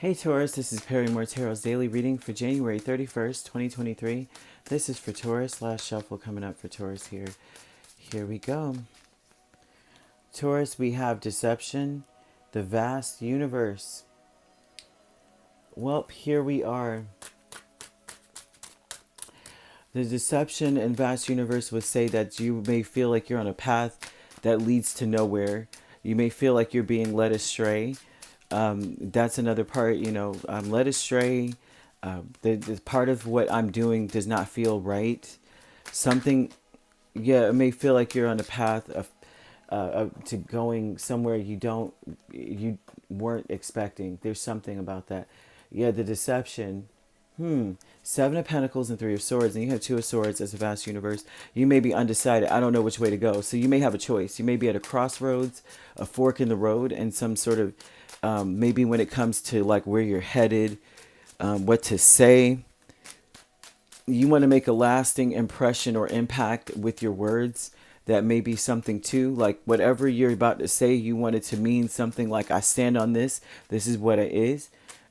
Hey Taurus, this is Perrymore Tarot's daily reading for January 31st, 2023. This is for Taurus. Last shuffle coming up for Taurus here. Here we go. Taurus, we have deception, the vast universe. Well, here we are. The deception and vast universe would say that you may feel like you're on a path that leads to nowhere. You may feel like you're being led astray. That's another part, I'm led astray. The part of what I'm doing does not feel right. Something, yeah, it may feel like you're on a path to going somewhere you weren't expecting. There's something about that. Yeah, the deception. Seven of Pentacles and Three of Swords, and you have Two of Swords as a vast universe. You may be undecided. I don't know which way to go. So you may have a choice. You may be at a crossroads, a fork in the road, and some sort of maybe when it comes to like where you're headed, what to say. You want to make a lasting impression or impact with your words. That may be something too. Like whatever you're about to say, you want it to mean something like I stand on this. This is what it is.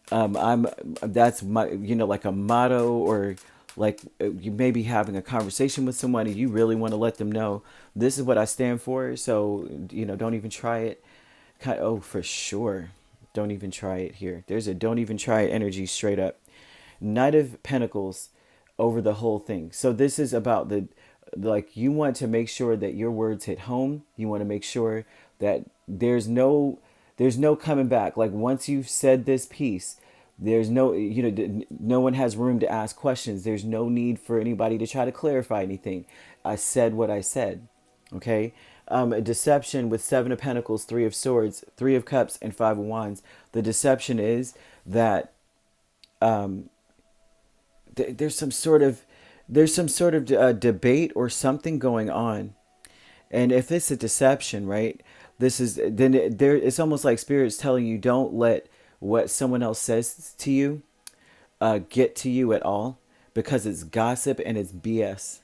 That's my, like a motto, or like you may be having a conversation with someone and you really want to let them know this is what I stand for. So, don't even try it. Oh, for sure. Don't even try it here. There's a don't even try it energy straight up. Knight of Pentacles over the whole thing. So this is about you want to make sure that your words hit home. You want to make sure that there's no coming back. Like once you've said this piece, there's no one has room to ask questions. There's no need for anybody to try to clarify anything. I said what I said. Okay. A deception with Seven of Pentacles, Three of Swords, Three of Cups, and Five of Wands. The deception is that there's some sort of debate or something going on. And if it's a deception, right, it's almost like Spirit's telling you don't let what someone else says to you get to you at all, because it's gossip and it's BS.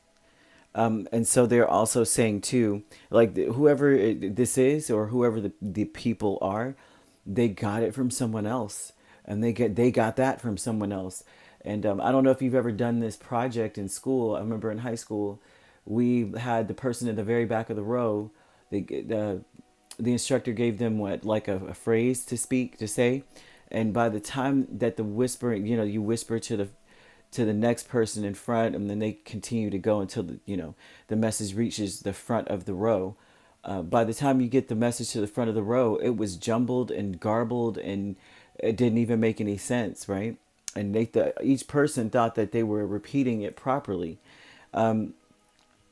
And so they're also saying too, like whoever this is, or whoever the people are, they got it from someone else, and they got that from someone else. And I don't know if you've ever done this project in school. I remember in high school, we had the person in the very back of the row. The instructor gave them like a phrase to say, and by the time that the whispering, you whisper to the next person in front, and then they continue to go until the message reaches the front of the row. By the time you get the message to the front of the row, it was jumbled and garbled, and it didn't even make any sense, right? And each person thought that they were repeating it properly. And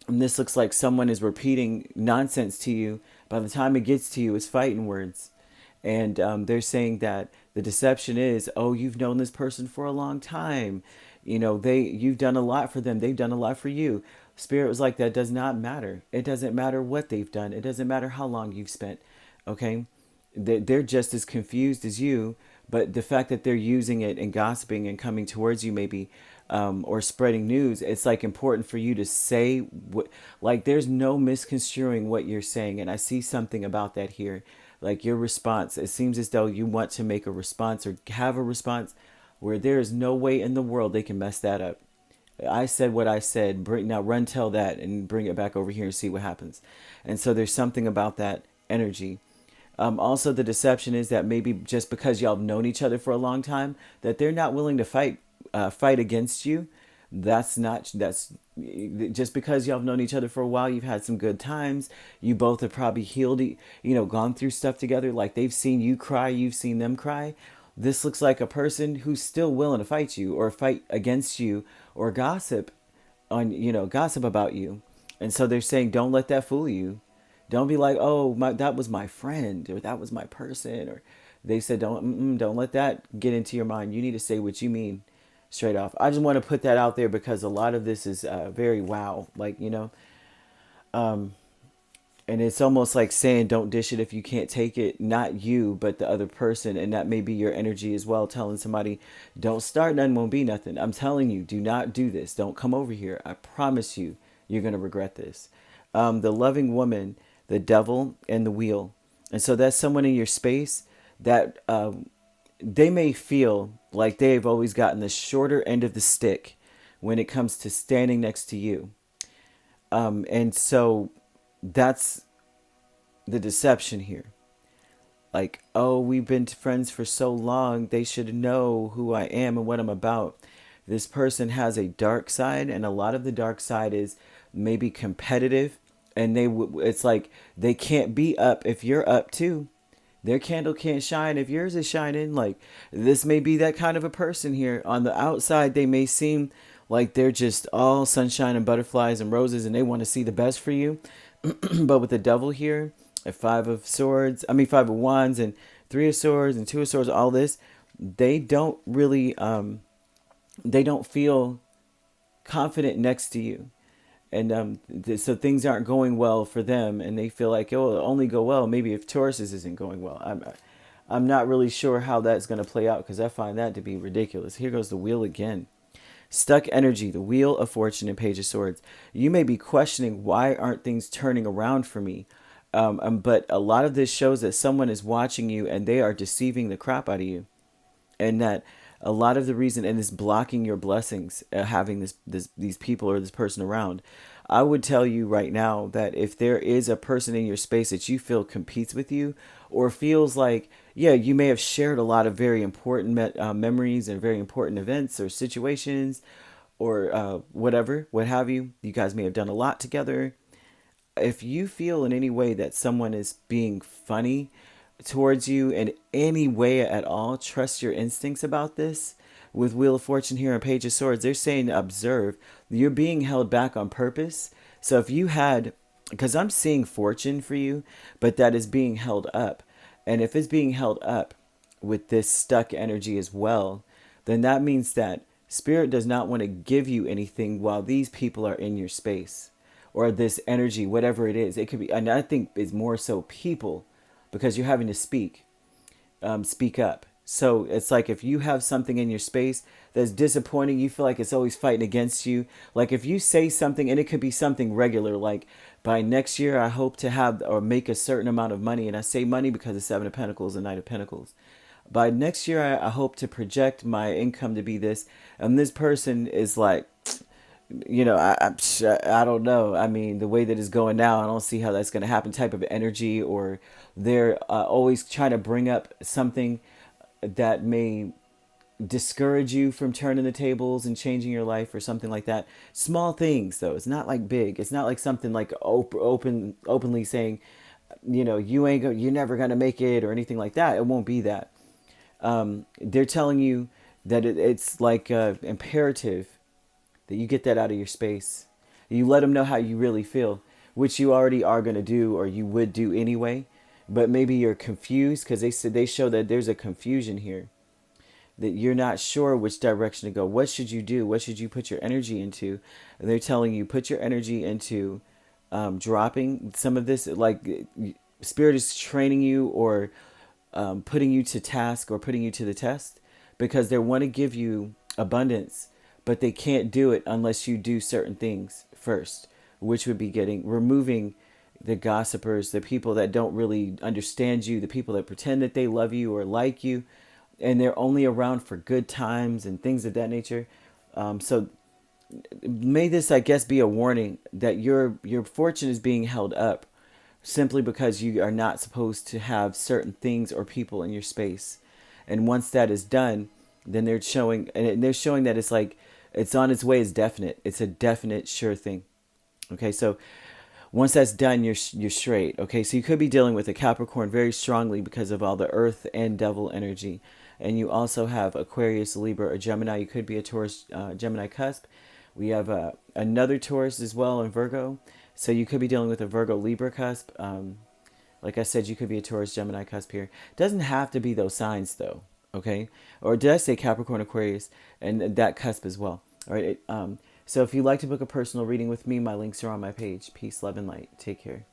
this looks like someone is repeating nonsense to you. By the time it gets to you, it's fighting words. And they're saying that the deception is, oh, you've known this person for a long time. You've done a lot for them. They've done a lot for you. Spirit was like, that does not matter. It doesn't matter what they've done. It doesn't matter how long you've spent. Okay? They're just as confused as you, but the fact that they're using it and gossiping and coming towards you maybe, or spreading news, it's like important for you to say like there's no misconstruing what you're saying. And I see something about that here. Like your response, it seems as though you want to make a response or have a response where there is no way in the world they can mess that up. I said what I said. Now run tell that and bring it back over here and see what happens. And so there's something about that energy. Also, the deception is that maybe just because y'all have known each other for a long time, that they're not willing to fight against you. That's just because y'all have known each other for a while. You've had some good times. You both have probably healed, gone through stuff together. Like they've seen you cry, you've seen them cry. This looks like a person who's still willing to fight you or fight against you or gossip gossip about you. And so they're saying, don't let that fool you. Don't be like, oh, that was my friend, or that was my person, or they said, don't let that get into your mind. You need to say what you mean straight off. I just want to put that out there because a lot of this is very wow, and it's almost like saying don't dish it if you can't take it. Not you, but the other person, and that may be your energy as well. Telling somebody, don't start, nothing won't be nothing. I'm telling you, do not do this. Don't come over here. I promise you, you're gonna regret this. The loving woman, the devil, and the wheel. And so that's someone in your space that they may feel like they've always gotten the shorter end of the stick when it comes to standing next to you. And so that's the deception here. Like, oh, we've been friends for so long, they should know who I am and what I'm about. This person has a dark side, and a lot of the dark side is maybe competitive, and it's like they can't be up if you're up too. Their candle can't shine if yours is shining. Like, this may be that kind of a person here. On the outside, they may seem like they're just all sunshine and butterflies and roses, and they want to see the best for you. But with the devil here, at five of wands and three of swords and two of swords, all this, they don't really, they don't feel confident next to you. And so things aren't going well for them, and they feel like, oh, it'll only go well maybe if Taurus's isn't going well. I'm not really sure how that's going to play out, because I find that to be ridiculous. Here goes the wheel again. Stuck energy, the Wheel of Fortune and Page of Swords. You may be questioning, why aren't things turning around for me? But a lot of this shows that someone is watching you and they are deceiving the crap out of you. And that a lot of the reason, and is blocking your blessings, having these people or this person around. I would tell you right now that if there is a person in your space that you feel competes with you, or feels like, yeah, you may have shared a lot of very important memories and very important events or situations, or whatever, what have you. You guys may have done a lot together. If you feel in any way that someone is being funny towards you in any way at all, trust your instincts about this. With Wheel of Fortune here and Page of Swords, they're saying observe. You're being held back on purpose. So if you had, because I'm seeing fortune for you, but that is being held up. And if it's being held up with this stuck energy as well, then that means that Spirit does not want to give you anything while these people are in your space, or this energy, whatever it is. It could be, and I think it's more so people, because you're having to speak up. So it's like, if you have something in your space that's disappointing, you feel like it's always fighting against you. Like, if you say something, and it could be something regular, like, by next year I hope to have or make a certain amount of money, and I say money because the Seven of Pentacles and Knight of Pentacles. By next year I hope to project my income to be this, and this person is like, I don't know. I mean, the way that it's going now, I don't see how that's going to happen type of energy. Or they're always trying to bring up something that may discourage you from turning the tables and changing your life, or something like that. Small things, though. It's not like big. It's not like something like openly saying, you're never going to make it, or anything like that. It won't be that. They're telling you that it's like imperative that you get that out of your space. You let them know how you really feel, which you already are going to do, or you would do anyway. But maybe you're confused, because they show that there's a confusion here, that you're not sure which direction to go. What should you do? What should you put your energy into? And they're telling you, put your energy into dropping some of this. Like, Spirit is training you, or putting you to task, or putting you to the test, because they want to give you abundance, but they can't do it unless you do certain things first, which would be removing the gossipers, the people that don't really understand you, the people that pretend that they love you or like you, and they're only around for good times and things of that nature. So may this, I guess, be a warning that your fortune is being held up simply because you are not supposed to have certain things or people in your space. And once that is done, then they're showing that it's like, it's on its way, it's definite. It's a definite, sure thing. Okay, so once that's done, you're straight. Okay, so you could be dealing with a Capricorn very strongly because of all the Earth and Devil energy. And you also have Aquarius, Libra, or Gemini. You could be a Taurus, Gemini cusp. We have another Taurus as well in Virgo. So you could be dealing with a Virgo, Libra cusp. Like I said, you could be a Taurus, Gemini cusp here. Doesn't have to be those signs, though. Okay, or did I say Capricorn, Aquarius, and that cusp as well? All right. So if you'd like to book a personal reading with me, my links are on my page. Peace, love, and light. Take care.